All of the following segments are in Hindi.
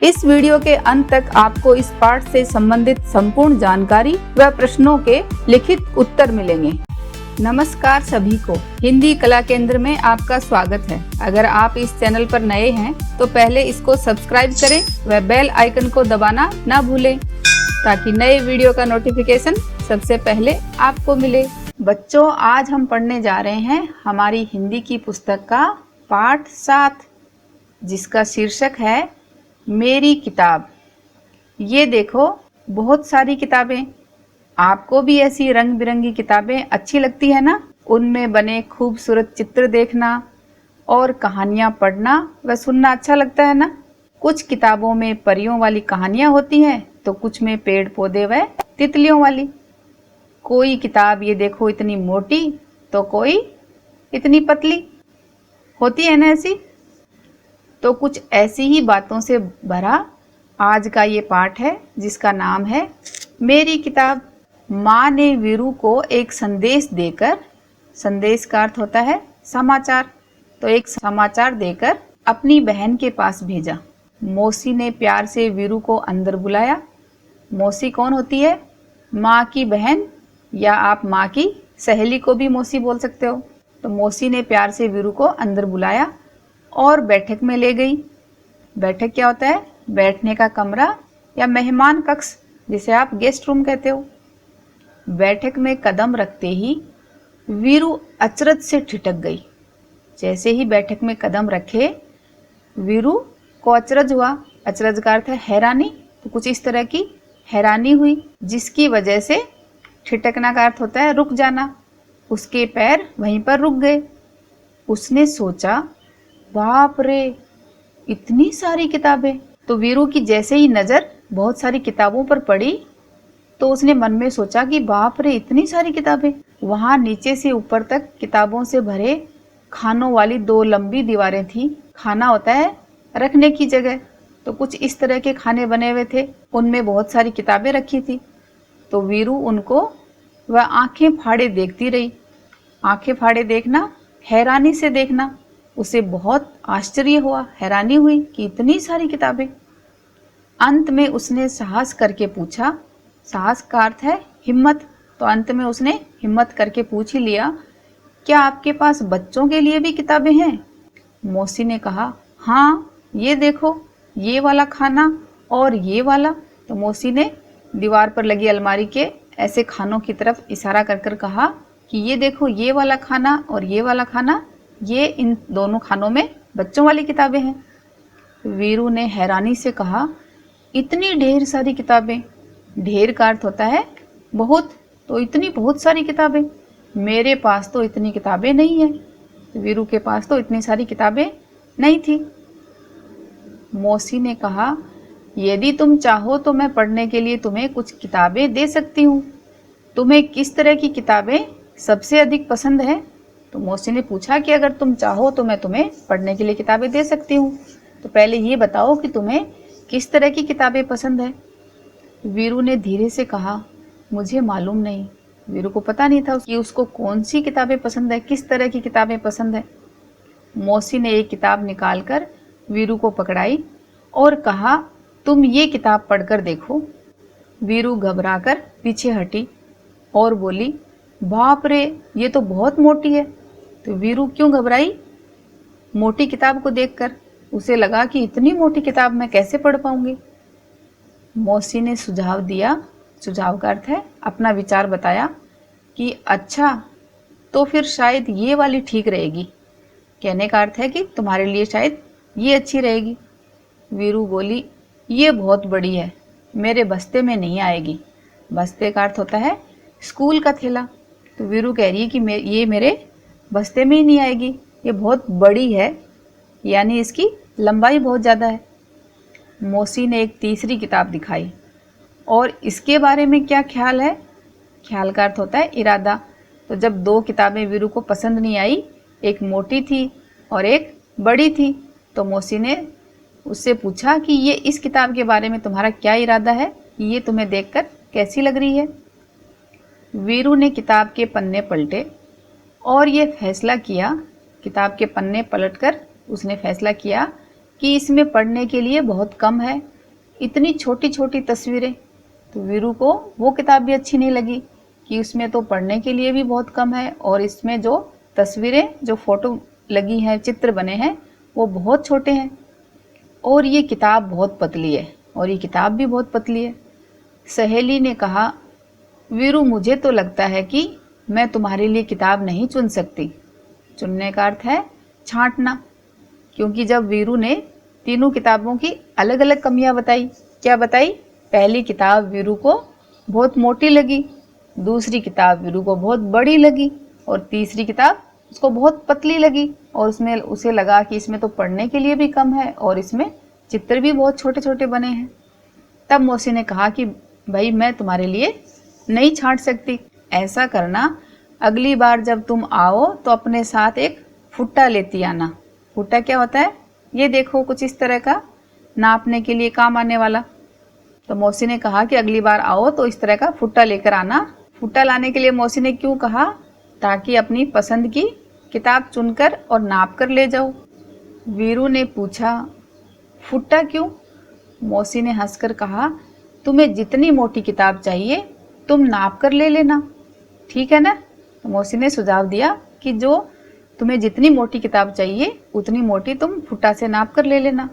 इस वीडियो के अंत तक आपको इस पाठ से संबंधित संपूर्ण जानकारी व प्रश्नों के लिखित उत्तर मिलेंगे। नमस्कार सभी को, हिंदी कला केंद्र में आपका स्वागत है। अगर आप इस चैनल पर नए हैं तो पहले इसको सब्सक्राइब करें व बेल आइकन को दबाना न भूलें ताकि नए वीडियो का नोटिफिकेशन सबसे पहले आपको मिले। बच्चों, आज हम पढ़ने जा रहे हैं हमारी हिंदी की पुस्तक का पाठ 7 जिसका शीर्षक है मेरी किताब। ये देखो, बहुत सारी किताबें। आपको भी ऐसी रंग बिरंगी किताबें अच्छी लगती है ना? उनमें बने खूबसूरत चित्र देखना और कहानियाँ पढ़ना व सुनना अच्छा लगता है ना? कुछ किताबों में परियों वाली कहानियाँ होती हैं तो कुछ में पेड़ पौधे व तितलियों वाली। कोई किताब ये देखो इतनी मोटी तो कोई इतनी पतली होती है ना ऐसी। तो कुछ ऐसी ही बातों से भरा आज का ये पाठ है जिसका नाम है मेरी किताब। माँ ने वीरू को एक संदेश देकर, संदेश का अर्थ होता है समाचार, तो एक समाचार देकर अपनी बहन के पास भेजा। मौसी ने प्यार से वीरू को अंदर बुलाया। मौसी कौन होती है? माँ की बहन, या आप माँ की सहेली को भी मौसी बोल सकते हो। तो मौसी ने प्यार से वीरू को अंदर बुलाया और बैठक में ले गई। बैठक क्या होता है? बैठने का कमरा या मेहमान कक्ष, जिसे आप गेस्ट रूम कहते हो। बैठक में कदम रखते ही वीरू अचरज से ठिठक गई। जैसे ही बैठक में कदम रखे वीरू को अचरज हुआ। अचरज का अर्थ है हैरानी, तो कुछ इस तरह की हैरानी हुई जिसकी वजह से ठिठकना का अर्थ होता है रुक जाना। उसके पैर वहीं पर रुक गए। उसने सोचा, बाप रे, इतनी सारी किताबें। तो वीरू की जैसे ही नज़र बहुत सारी किताबों पर पड़ी तो उसने मन में सोचा कि बाप रे, इतनी सारी किताबें। वहाँ नीचे से ऊपर तक किताबों से भरे खानों वाली 2 लंबी दीवारें थी। खाना होता है रखने की जगह, तो कुछ इस तरह के खाने बने हुए थे। उनमें बहुत सारी किताबें रखी थी। तो वीरू उनको वह आंखें फाड़े देखती रही। आंखें फाड़े देखना, हैरानी से देखना। उसे बहुत आश्चर्य हुआ, हैरानी हुई कि इतनी सारी किताबें। अंत में उसने साहस करके पूछा, साहस का अर्थ है हिम्मत, तो अंत में उसने हिम्मत करके पूछ ही लिया, क्या आपके पास बच्चों के लिए भी किताबें हैं? मौसी ने कहा, हाँ, ये देखो, ये वाला खाना और ये वाला। तो मौसी ने दीवार पर लगी अलमारी के ऐसे खानों की तरफ इशारा कर कर कहा कि ये देखो, ये वाला खाना और ये वाला खाना, ये इन दोनों खानों में बच्चों वाली किताबें हैं। वीरू ने हैरानी से कहा, इतनी ढेर सारी किताबें। ढेर का अर्थ होता है बहुत, तो इतनी बहुत सारी किताबें। मेरे पास तो इतनी किताबें नहीं है। वीरू के पास तो इतनी सारी किताबें नहीं थी। मौसी ने कहा, यदि तुम चाहो तो मैं पढ़ने के लिए तुम्हें कुछ किताबें दे सकती हूँ। तुम्हें किस तरह की किताबें सबसे अधिक पसंद है? तो मौसी ने पूछा कि अगर तुम चाहो तो मैं तुम्हें पढ़ने के लिए किताबें दे सकती हूँ, तो पहले ये बताओ कि तुम्हें किस तरह की किताबें पसंद है। वीरू ने धीरे से कहा, मुझे मालूम नहीं। वीरू को पता नहीं था कि उसको कौन सी किताबें पसंद है, किस तरह की किताबें पसंद है। मौसी ने एक किताब निकालकर वीरू को पकड़ाई और कहा, तुम ये किताब पढ़कर देखो। वीरू घबराकर पीछे हटी और बोली, बाप रे, ये तो बहुत मोटी है। तो वीरू क्यों घबराई? मोटी किताब को देखकर उसे लगा कि इतनी मोटी किताब मैं कैसे पढ़ पाऊंगी। मौसी ने सुझाव दिया, सुझाव का अर्थ है अपना विचार बताया, कि अच्छा, तो फिर शायद ये वाली ठीक रहेगी। कहने का अर्थ है कि तुम्हारे लिए शायद ये अच्छी रहेगी। वीरू बोली, ये बहुत बड़ी है, मेरे बस्ते में नहीं आएगी। बस्ते का अर्थ होता है स्कूल का थैला। तो वीरू कह रही है कि ये मेरे बस्ते में ही नहीं आएगी, ये बहुत बड़ी है, यानी इसकी लंबाई बहुत ज़्यादा है। मौसी ने एक तीसरी किताब दिखाई और इसके बारे में क्या ख्याल है? ख्याल का अर्थ होता है इरादा। तो जब 2 किताबें वीरू को पसंद नहीं आई, एक मोटी थी और एक बड़ी थी, तो मौसी ने उससे पूछा कि ये इस किताब के बारे में तुम्हारा क्या इरादा है, ये तुम्हें देखकर कैसी लग रही है। वीरू ने किताब के पन्ने पलटे और ये फैसला किया, किताब के पन्ने पलटकर उसने फैसला किया कि इसमें पढ़ने के लिए बहुत कम है, इतनी छोटी छोटी तस्वीरें। तो वीरू को वो किताब भी अच्छी नहीं लगी कि उसमें तो पढ़ने के लिए भी बहुत कम है और इसमें जो तस्वीरें, जो फोटो लगी हैं, चित्र बने हैं, वो बहुत छोटे हैं और ये किताब बहुत पतली है और ये किताब भी बहुत पतली है। सहेली ने कहा, वीरू मुझे तो लगता है कि मैं तुम्हारे लिए किताब नहीं चुन सकती। चुनने का अर्थ है छांटना, क्योंकि जब वीरू ने तीनों किताबों की अलग अलग कमियां बताई, क्या बताई? पहली किताब वीरू को बहुत मोटी लगी, दूसरी किताब वीरू को बहुत बड़ी लगी और तीसरी किताब उसको बहुत पतली लगी और उसमें उसे लगा कि इसमें तो पढ़ने के लिए भी कम है और इसमें चित्र भी बहुत छोटे छोटे बने हैं। तब मौसी ने कहा कि भाई मैं तुम्हारे लिए नहीं छांट सकती। ऐसा करना, अगली बार जब तुम आओ तो अपने साथ एक फुट्टा लेती आना। फुट्टा क्या होता है? ये देखो, कुछ इस तरह का, नापने के लिए काम आने वाला। तो मौसी ने कहा कि अगली बार आओ तो इस तरह का फुट्टा लेकर आना। फुट्टा लाने के लिए मौसी ने क्यों कहा? ताकि अपनी पसंद की किताब चुनकर और नाप कर ले जाओ। वीरू ने पूछा, फुट्टा क्यों? मौसी ने हंसकर कहा, तुम्हें जितनी मोटी किताब चाहिए तुम नाप कर ले लेना, ठीक है ना? तो मौसी ने सुझाव दिया कि जो तुम्हें जितनी मोटी किताब चाहिए उतनी मोटी तुम फुट्टा से नाप कर ले लेना।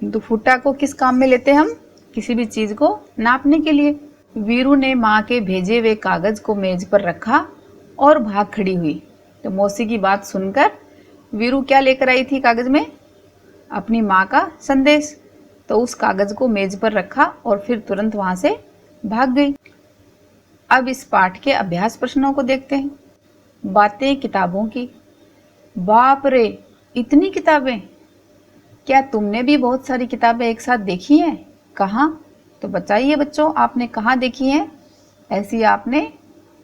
तो फुट्टा को किस काम में लेते हैं हम? किसी भी चीज को नापने के लिए। वीरू ने माँ के भेजे हुए कागज को मेज पर रखा और भाग खड़ी हुई। तो मौसी की बात सुनकर वीरू क्या लेकर आई थी कागज में? अपनी माँ का संदेश। तो उस कागज को मेज पर रखा और फिर तुरंत वहां से भाग गई। अब इस पाठ के अभ्यास प्रश्नों को देखते हैं। बातें किताबों की। बाप रे, इतनी किताबें! क्या तुमने भी बहुत सारी किताबें एक साथ देखी हैं? कहाँ? तो बताइए बच्चों, आपने कहाँ देखी हैं? ऐसी आपने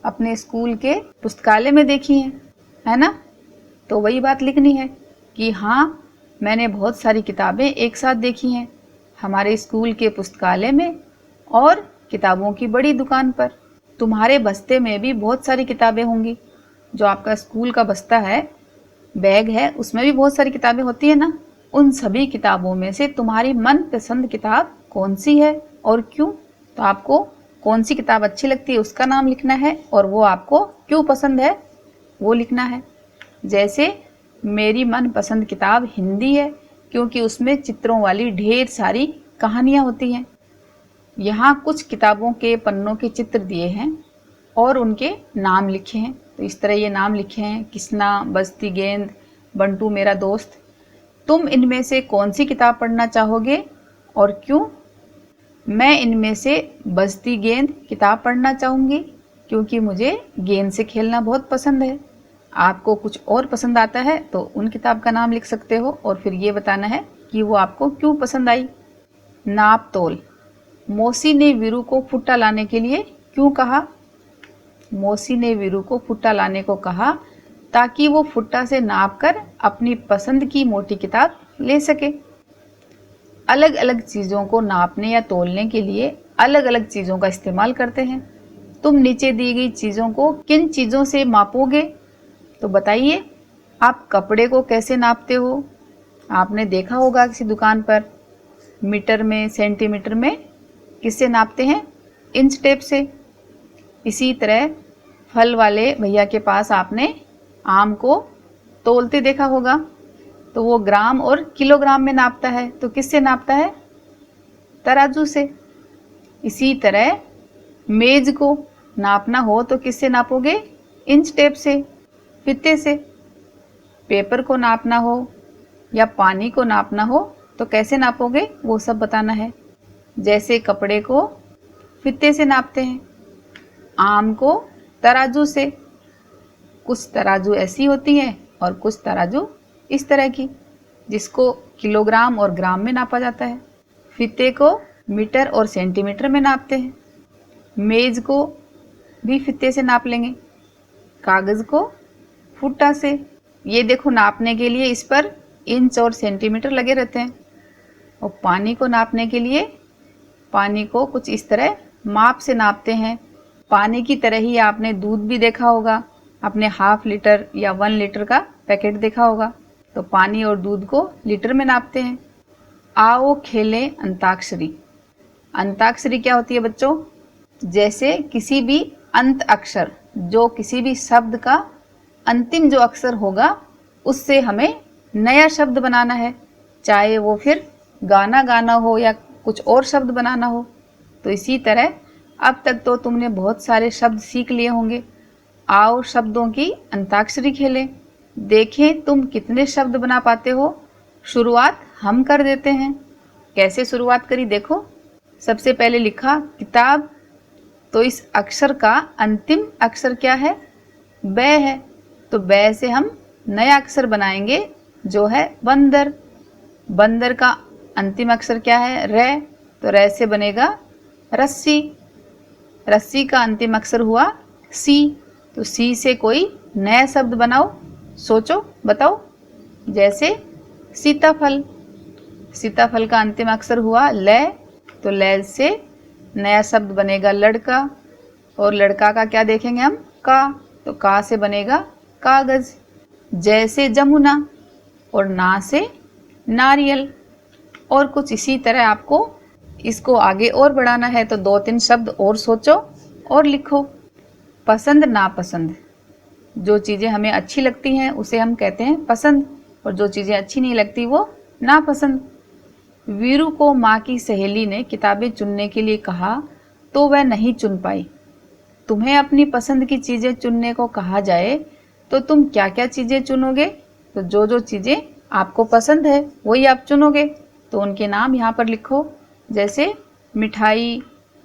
अपने स्कूल के पुस्तकालय में देखी हैं, है ना? तो वही बात लिखनी है कि हाँ, मैंने बहुत सारी किताबें एक साथ देखी हैं हमारे स्कूल के पुस्तकालय में और किताबों की बड़ी दुकान पर। तुम्हारे बस्ते में भी बहुत सारी किताबें होंगी। जो आपका स्कूल का बस्ता है, बैग है, उसमें भी बहुत सारी किताबें होती है ना। उन सभी किताबों में से तुम्हारी मनपसंद किताब कौन सी है और क्यों? तो आपको कौन सी किताब अच्छी लगती है उसका नाम लिखना है और वो आपको क्यों पसंद है वो लिखना है। जैसे मेरी मनपसंद किताब हिंदी है क्योंकि उसमें चित्रों वाली ढेर सारी कहानियाँ होती हैं। यहाँ कुछ किताबों के पन्नों के चित्र दिए हैं और उनके नाम लिखे हैं। तो इस तरह ये नाम लिखे हैं, किसना, बस्ती गेंद, बंटू मेरा दोस्त। तुम इनमें से कौन सी किताब पढ़ना चाहोगे और क्यों? मैं इनमें से बस्ती गेंद किताब पढ़ना चाहूँगी क्योंकि मुझे गेंद से खेलना बहुत पसंद है। आपको कुछ और पसंद आता है तो उन किताब का नाम लिख सकते हो और फिर ये बताना है कि वो आपको क्यों पसंद आई। नाप तोल। मौसी ने वीरू को फुट्टा लाने के लिए क्यों कहा? मौसी ने वीरू को फुट्टा लाने को कहा ताकि वो फुट्टा से नाप कर अपनी पसंद की मोटी किताब ले सके। अलग अलग चीज़ों को नापने या तोलने के लिए अलग अलग चीज़ों का इस्तेमाल करते हैं। तुम नीचे दी गई चीज़ों को किन चीज़ों से मापोगे? तो बताइए, आप कपड़े को कैसे नापते हो? आपने देखा होगा किसी दुकान पर, मीटर में, सेंटीमीटर में। किससे नापते हैं? इंच टेप से। इसी तरह फल वाले भैया के पास आपने आम को तोलते देखा होगा, तो वो ग्राम और किलोग्राम में नापता है। तो किससे नापता है? तराजू से। इसी तरह मेज को नापना हो तो किससे नापोगे? इंच टेप से, फीते से। पेपर को नापना हो या पानी को नापना हो तो कैसे नापोगे वो सब बताना है। जैसे कपड़े को फीते से नापते हैं, आम को तराजू से। कुछ तराजू ऐसी होती हैं और कुछ तराजू इस तरह की जिसको किलोग्राम और ग्राम में नापा जाता है। फीते को मीटर और सेंटीमीटर में नापते हैं। मेज को भी फीते से नाप लेंगे, कागज़ को फुट्टा से। ये देखो, नापने के लिए इस पर इंच और सेंटीमीटर लगे रहते हैं। और पानी को नापने के लिए पानी को कुछ इस तरह माप से नापते हैं। पानी की तरह ही आपने दूध भी देखा होगा, आपने हाफ लीटर या 1 लीटर का पैकेट देखा होगा। तो पानी और दूध को लीटर में नापते हैं। आओ खेलें अंताक्षरी। अंताक्षरी क्या होती है बच्चों? जैसे किसी भी अंत अक्षर, जो किसी भी शब्द का अंतिम जो अक्षर होगा उससे हमें नया शब्द बनाना है, चाहे वो फिर गाना गाना हो या कुछ और शब्द बनाना हो। तो इसी तरह अब तक तो तुमने बहुत सारे शब्द सीख लिए होंगे। आओ शब्दों की अंताक्षरी खेलें, देखें तुम कितने शब्द बना पाते हो। शुरुआत हम कर देते हैं। कैसे शुरुआत करी देखो। सबसे पहले लिखा किताब, तो इस अक्षर का अंतिम अक्षर क्या है? ब है, तो ब से हम नया अक्षर बनाएंगे जो है बंदर। बंदर का अंतिम अक्षर क्या है? र, तो र से बनेगा रस्सी। रस्सी का अंतिम अक्षर हुआ सी, तो सी से कोई नया शब्द बनाओ, सोचो बताओ। जैसे सीताफल। सीताफल का अंतिम अक्षर हुआ ल, तो ल से नया शब्द बनेगा लड़का। और लड़का का क्या देखेंगे हम? का, तो का से बनेगा कागज। जैसे जमुना, और ना से नारियल। और कुछ इसी तरह आपको इसको आगे और बढ़ाना है, तो 2-3 शब्द और सोचो और लिखो। पसंद नापसंद, जो चीज़ें हमें अच्छी लगती हैं उसे हम कहते हैं पसंद, और जो चीज़ें अच्छी नहीं लगती वो नापसंद। वीरू को माँ की सहेली ने किताबें चुनने के लिए कहा तो वह नहीं चुन पाई। तुम्हें अपनी पसंद की चीज़ें चुनने को कहा जाए तो तुम क्या क्या चीज़ें चुनोगे? तो जो जो चीज़ें आपको पसंद है वही आप चुनोगे, तो उनके नाम यहाँ पर लिखो। जैसे मिठाई,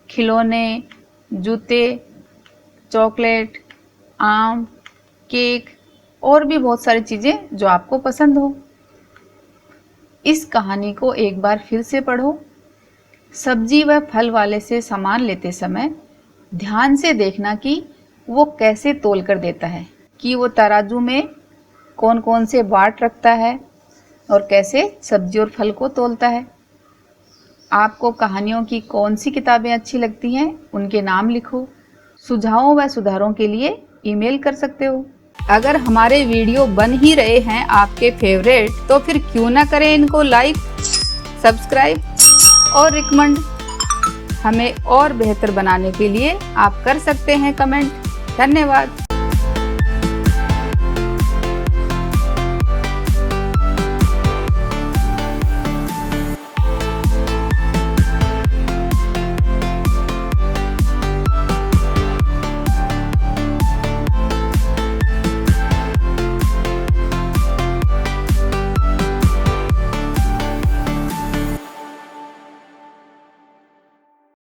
खिलौने, जूते, चॉकलेट, आम, केक और भी बहुत सारी चीज़ें जो आपको पसंद हो। इस कहानी को एक बार फिर से पढ़ो। सब्जी व फल वाले से सामान लेते समय ध्यान से देखना कि वो कैसे तोल कर देता है, कि वो तराजू में कौन कौन से बाट रखता है और कैसे सब्जी और फल को तोलता है। आपको कहानियों की कौन सी किताबें अच्छी लगती हैं उनके नाम लिखो। सुझावों व सुधारों के लिए ईमेल कर सकते हो। अगर हमारे वीडियो बन ही रहे हैं आपके फेवरेट, तो फिर क्यों ना करें इनको लाइक, सब्सक्राइब और रिकमेंड। हमें और बेहतर बनाने के लिए आप कर सकते हैं कमेंट। धन्यवाद।